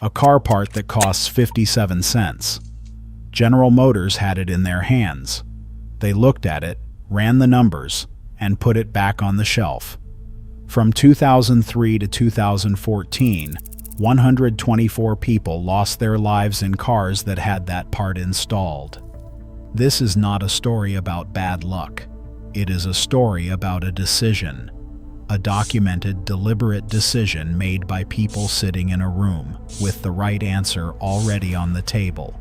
a car part that costs 57 cents. General Motors had it in their hands. They looked at it, ran the numbers, and put it back on the shelf. From 2003 to 2014, 124 people lost their lives in cars that had that part installed. This is not a story about bad luck. It is a story about a decision. A documented, deliberate decision made by people sitting in a room with the right answer already on the table.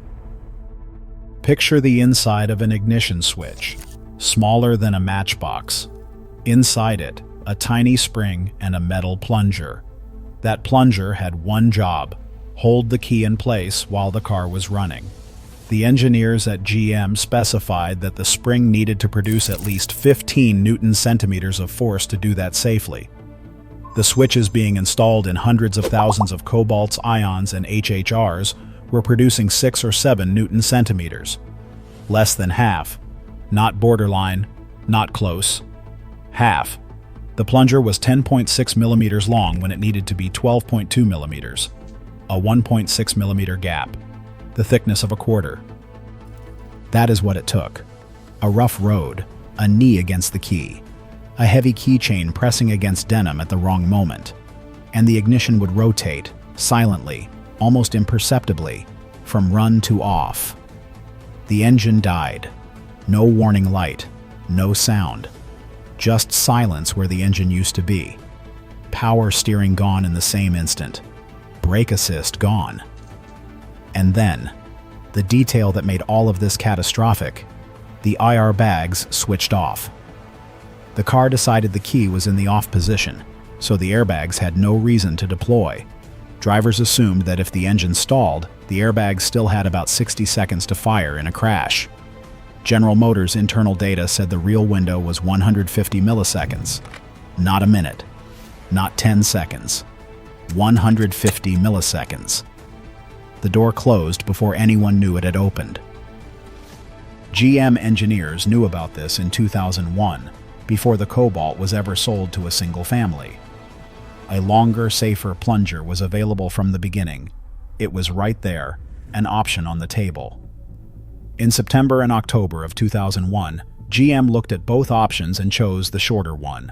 Picture the inside of an ignition switch, smaller than a matchbox. Inside it, a tiny spring and a metal plunger. That plunger had one job: hold the key in place while the car was running. The engineers at GM specified that the spring needed to produce at least 15 Newton-centimeters of force to do that safely. The switches being installed in hundreds of thousands of cobalts, ions, and HHRs were producing 6 or 7 Newton-centimeters. Less than half. Not borderline, not close. Half. The plunger was 10.6 millimeters long when it needed to be 12.2 millimeters. A 1.6 millimeter gap. The thickness of a quarter. That is what it took. A rough road, a knee against the key, a heavy keychain pressing against denim at the wrong moment, and the ignition would rotate, silently, almost imperceptibly, from run to off. The engine died. No warning light, no sound. Just silence where the engine used to be. Power steering gone in the same instant. Brake assist gone. And then, the detail that made all of this catastrophic, the IR bags switched off. The car decided the key was in the off position, so the airbags had no reason to deploy. Drivers assumed that if the engine stalled, the airbags still had about 60 seconds to fire in a crash. General Motors' internal data said the real window was 150 milliseconds. Not a minute. Not 10 seconds. 150 milliseconds. The door closed before anyone knew it had opened. GM engineers knew about this in 2001, before the Cobalt was ever sold to a single family. A longer, safer plunger was available from the beginning. It was right there, an option on the table. In September and October of 2001, GM looked at both options and chose the shorter one.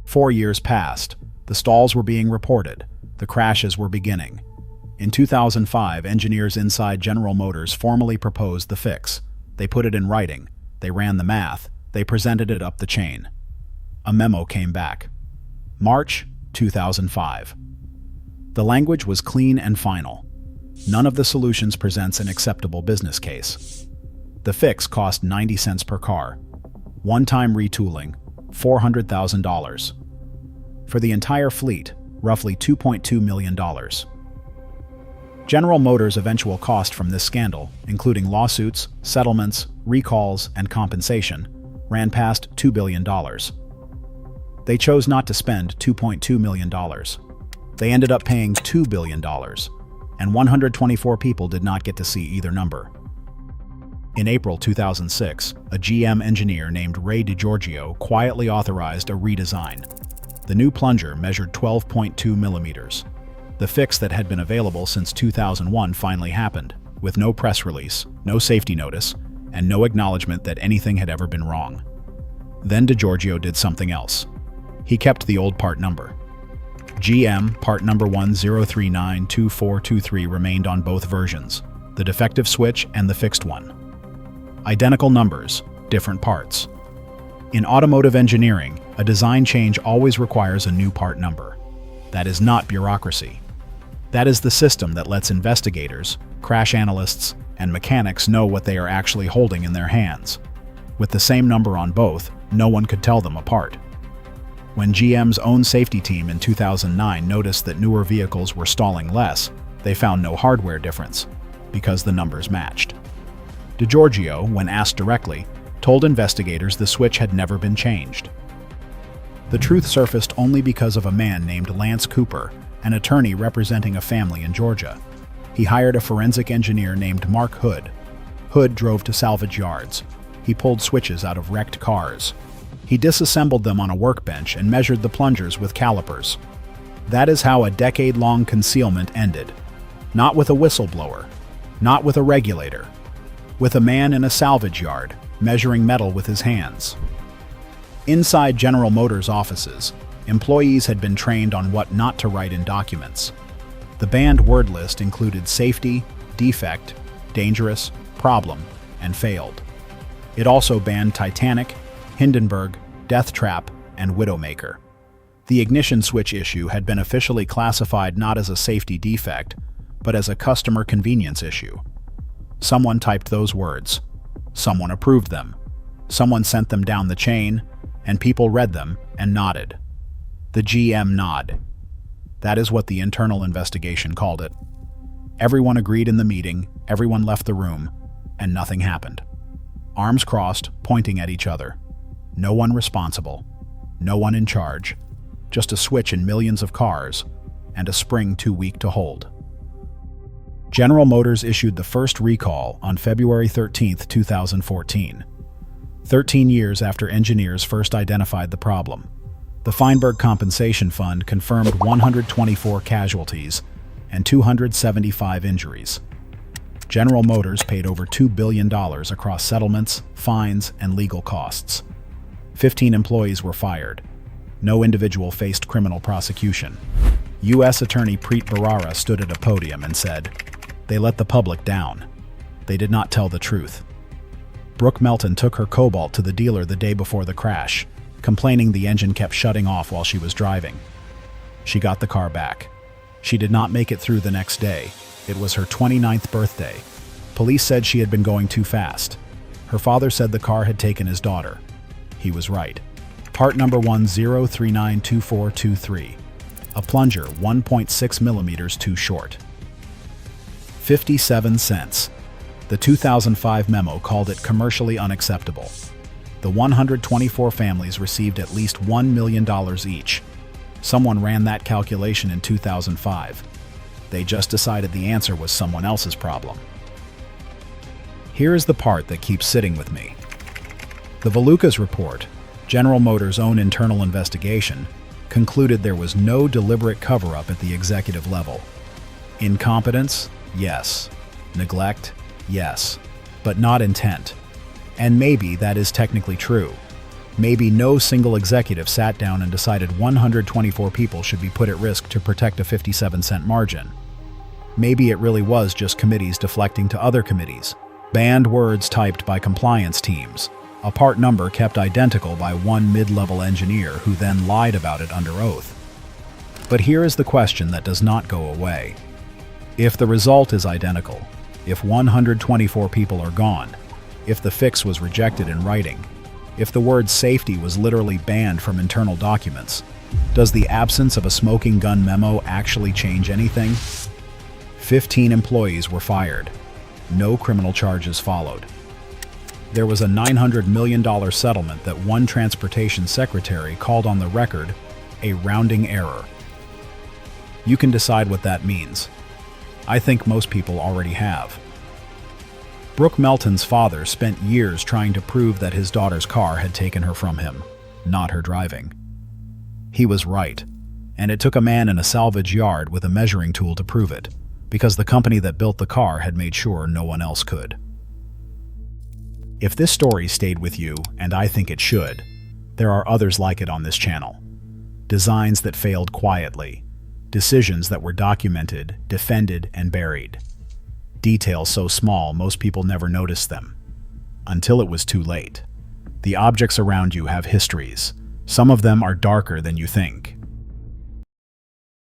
4 years passed. The stalls were being reported. The crashes were beginning. In 2005, engineers inside General Motors formally proposed the fix. They put it in writing. They ran the math. They presented it up the chain. A memo came back. March 2005. The language was clean and final. None of the solutions presents an acceptable business case. The fix cost 90 cents per car. One-time retooling, $400,000. For the entire fleet, roughly $2.2 million. General Motors' eventual cost from this scandal, including lawsuits, settlements, recalls, and compensation, ran past $2 billion. They chose not to spend $2.2 million. They ended up paying $2 billion, and 124 people did not get to see either number. In April 2006, a GM engineer named Ray DeGiorgio quietly authorized a redesign. The new plunger measured 12.2 millimeters. The fix that had been available since 2001 finally happened, with no press release, no safety notice, and no acknowledgement that anything had ever been wrong. Then DeGiorgio did something else. He kept the old part number. GM part number 10392423 remained on both versions, the defective switch and the fixed one. Identical numbers, different parts. In automotive engineering, a design change always requires a new part number. That is not bureaucracy. That is the system that lets investigators, crash analysts, and mechanics know what they are actually holding in their hands. With the same number on both, no one could tell them apart. When GM's own safety team in 2009 noticed that newer vehicles were stalling less, they found no hardware difference, because the numbers matched. DeGiorgio, when asked directly, told investigators the switch had never been changed. The truth surfaced only because of a man named Lance Cooper, an attorney representing a family in Georgia. He hired a forensic engineer named Mark Hood. Hood drove to salvage yards. He pulled switches out of wrecked cars. He disassembled them on a workbench and measured the plungers with calipers. That is how a decade-long concealment ended. Not with a whistleblower, not with a regulator, with a man in a salvage yard, measuring metal with his hands. Inside General Motors offices, employees had been trained on what not to write in documents. The banned word list included safety, defect, dangerous, problem, and failed. It also banned Titanic, Hindenburg, Death Trap, and Widowmaker. The ignition switch issue had been officially classified not as a safety defect, but as a customer convenience issue. Someone typed those words. Someone approved them. Someone sent them down the chain, and people read them and nodded. The GM nod. That is what the internal investigation called it. Everyone agreed in the meeting, everyone left the room, and nothing happened. Arms crossed, pointing at each other. No one responsible. No one in charge. Just a switch in millions of cars, and a spring too weak to hold. General Motors issued the first recall on February 13, 2014. 13 years after engineers first identified the problem. The Feinberg Compensation Fund confirmed 124 casualties and 275 injuries. General Motors paid over $2 billion across settlements, fines, and legal costs. 15 employees were fired. No individual faced criminal prosecution. U.S. Attorney Preet Bharara stood at a podium and said, "They let the public down. They did not tell the truth." Brooke Melton took her Cobalt to the dealer the day before the crash, complaining the engine kept shutting off while she was driving. She got the car back. She did not make it through the next day. It was her 29th birthday. Police said she had been going too fast. Her father said the car had taken his daughter. He was right. Part number 10392423. A plunger 1.6 millimeters too short. 57 cents. The 2005 memo called it commercially unacceptable. The 124 families received at least $1 million each. Someone ran that calculation in 2005. They just decided the answer was someone else's problem. Here is the part that keeps sitting with me. The Valukas report, General Motors' own internal investigation, concluded there was no deliberate cover-up at the executive level. Incompetence? Yes. Neglect? Yes. But not intent. And maybe that is technically true. Maybe no single executive sat down and decided 124 people should be put at risk to protect a 57-cent margin. Maybe it really was just committees deflecting to other committees, banned words typed by compliance teams, a part number kept identical by one mid-level engineer who then lied about it under oath. But here is the question that does not go away. If the result is identical, if 124 people are gone, if the fix was rejected in writing, if the word safety was literally banned from internal documents, does the absence of a smoking gun memo actually change anything? 15 employees were fired. No criminal charges followed. There was a $900 million settlement that one transportation secretary called on the record a rounding error. You can decide what that means. I think most people already have. Brooke Melton's father spent years trying to prove that his daughter's car had taken her from him, not her driving. He was right, and it took a man in a salvage yard with a measuring tool to prove it, because the company that built the car had made sure no one else could. If this story stayed with you, and I think it should, there are others like it on this channel. Designs that failed quietly, decisions that were documented, defended, and buried. Details so small most people never noticed them. Until it was too late. The objects around you have histories. Some of them are darker than you think.